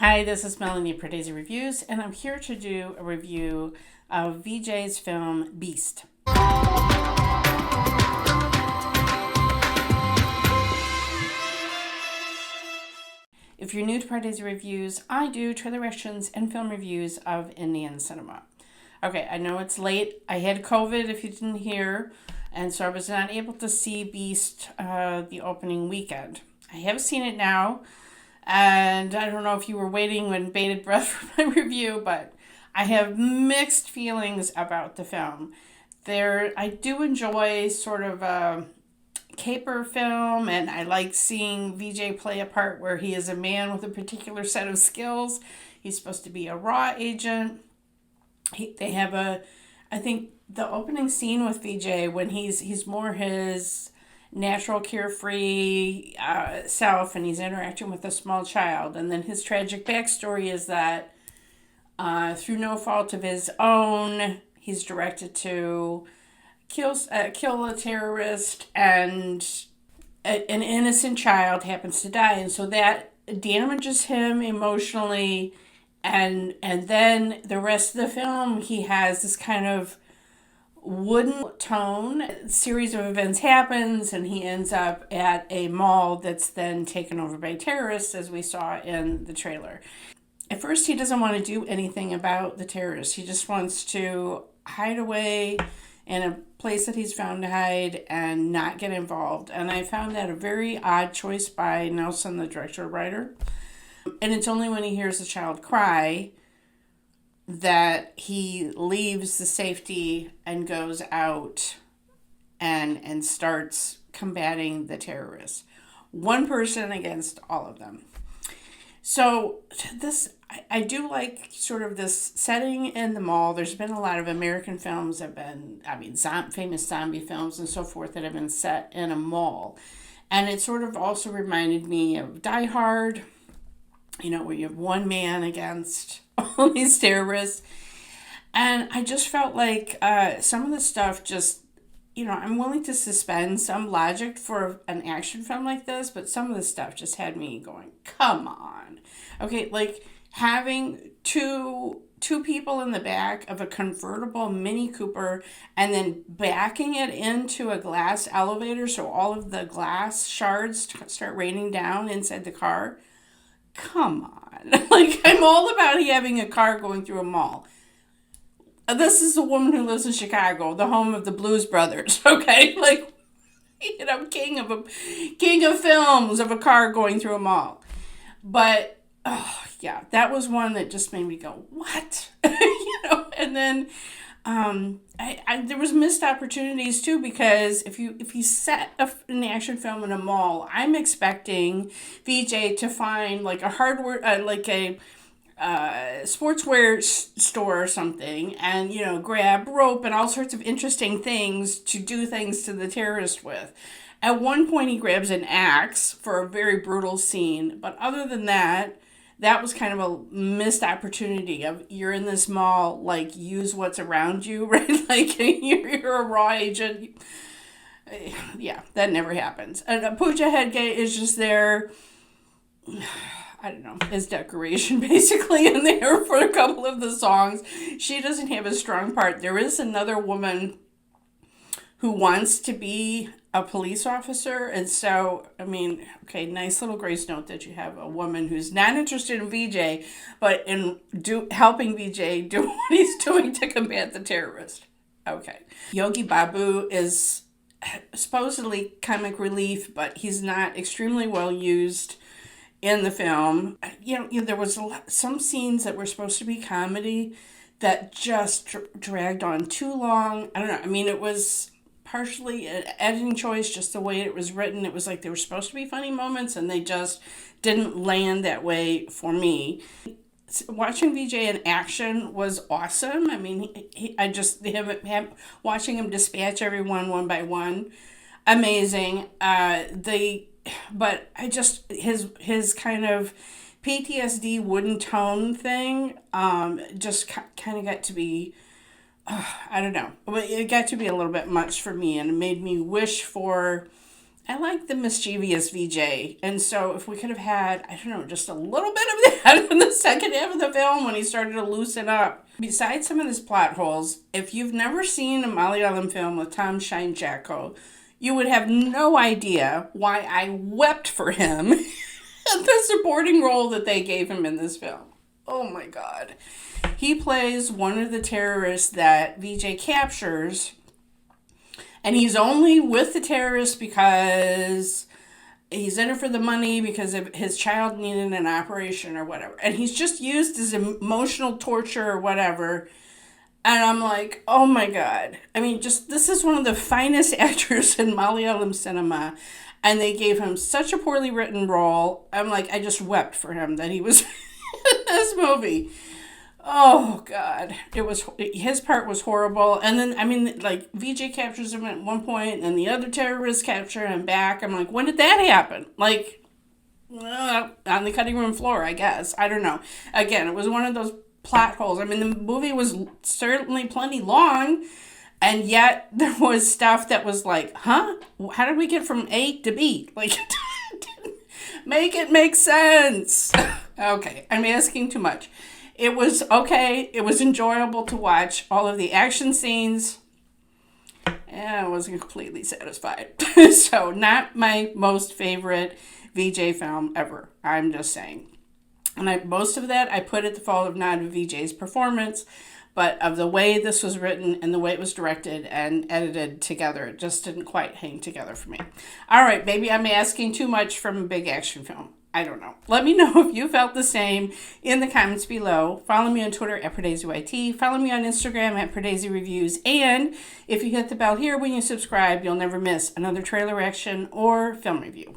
Hi, this is Melanie for Daisy Reviews, and I'm here to do a review of VJ's film Beast. If you're new to Pardaisy Reviews, I do trailer reactions and film reviews of Indian cinema. Okay, I know it's late. I had COVID, if you didn't hear, and so I was not able to see Beast the opening weekend. I have seen it now, and I don't know if you were waiting with bated breath for my review, but I have mixed feelings about the film. I do enjoy sort of a caper film, and I like seeing VJ play a part where he is a man with a particular set of skills. He's supposed to be a raw agent. I think the opening scene with VJ when he's more his natural carefree self, and he's interacting with a small child, and then his tragic backstory is that through no fault of his own, he's directed to kill a terrorist, and an innocent child happens to die, and so that damages him emotionally, and then the rest of the film he has this kind of wooden tone. A series of events happens, and he ends up at a mall that's then taken over by terrorists, as we saw in the trailer. At first, he doesn't want to do anything about the terrorists. He just wants to hide away in a place that he's found to hide and not get involved. And I found that a very odd choice by Nelson, the director-writer. And it's only when he hears the child cry that he leaves the safety and goes out and starts combating the terrorists. One person against all of them. So I do like sort of this setting in the mall. There's been a lot of American films that have been, famous zombie films and so forth that have been set in a mall. And it sort of also reminded me of Die Hard, where you have one man against all these terrorists. And I just felt like some of the stuff just, I'm willing to suspend some logic for an action film like this, but some of the stuff just had me going, come on. Okay, like having two people in the back of a convertible Mini Cooper and then backing it into a glass elevator so all of the glass shards start raining down inside the car. Come on. Like, I'm all about having a car going through a mall. This is a woman who lives in Chicago, the home of the Blues Brothers, okay? Like, king of films of a car going through a mall. But, yeah, that was one that just made me go, what? And then there was missed opportunities too, because if you set an action film in a mall, I'm expecting VJ to find like a hardware, like a sportswear store or something, and grab rope and all sorts of interesting things to do things to the terrorist with. At one point he grabs an axe for a very brutal scene, but other than that was kind of a missed opportunity of, you're in this mall, like, use what's around you, right? Like, you're a raw agent. Yeah, that never happens. And Pooja Hedge is just there, I don't know, as decoration basically in there for a couple of the songs. She doesn't have a strong part. There is another woman who wants to be a police officer, and so, okay, nice little grace note that you have a woman who's not interested in VJ, but in helping VJ do what he's doing to combat the terrorist. Okay. Yogi Babu is supposedly comic relief, but he's not extremely well used in the film. There was some scenes that were supposed to be comedy that just dragged on too long. I don't know. It was partially an editing choice, just the way it was written. It was like they were supposed to be funny moments, and they just didn't land that way for me. Watching VJ in action was awesome. Watching him dispatch everyone one by one, amazing. But his kind of PTSD wooden tone thing, just kind of got to be, I don't know. It got to be a little bit much for me, and it made me wish for I like the mischievous VJ. And so if we could have had, I don't know, just a little bit of that in the second half of the film when he started to loosen up. Besides some of his plot holes, if you've never seen a Malayalam film with Tom Shine Jacko, you would have no idea why I wept for him at the supporting role that they gave him in this film. Oh my God. He plays one of the terrorists that Vijay captures, and he's only with the terrorists because he's in it for the money, because of his child needed an operation or whatever. And he's just used as emotional torture or whatever. And I'm like, oh my God. I mean, just this is one of the finest actors in Malayalam cinema. And they gave him such a poorly written role. I'm like, I just wept for him that he was in this movie. Oh God, his part was horrible. And then, I mean, like, Vijay captures him at one point and the other terrorists capture him back. I'm like, when did that happen? Like, on the cutting room floor, I guess. I don't know. Again, it was one of those plot holes. I mean, the movie was certainly plenty long, and yet there was stuff that was like, huh? How did we get from A to B? Like, make it make sense. Okay, I'm asking too much. It was okay. It was enjoyable to watch. All of the action scenes, I wasn't completely satisfied. So, not my most favorite Vijay film ever. I'm just saying. And most of that I put at the fault of not of Vijay's performance, but of the way this was written and the way it was directed and edited together. It just didn't quite hang together for me. All right, maybe I'm asking too much from a big action film. I don't know. Let me know if you felt the same in the comments below. Follow me on Twitter at PerdesiYT. Follow me on Instagram at PerdesiReviews. And if you hit the bell here when you subscribe, you'll never miss another trailer reaction or film review.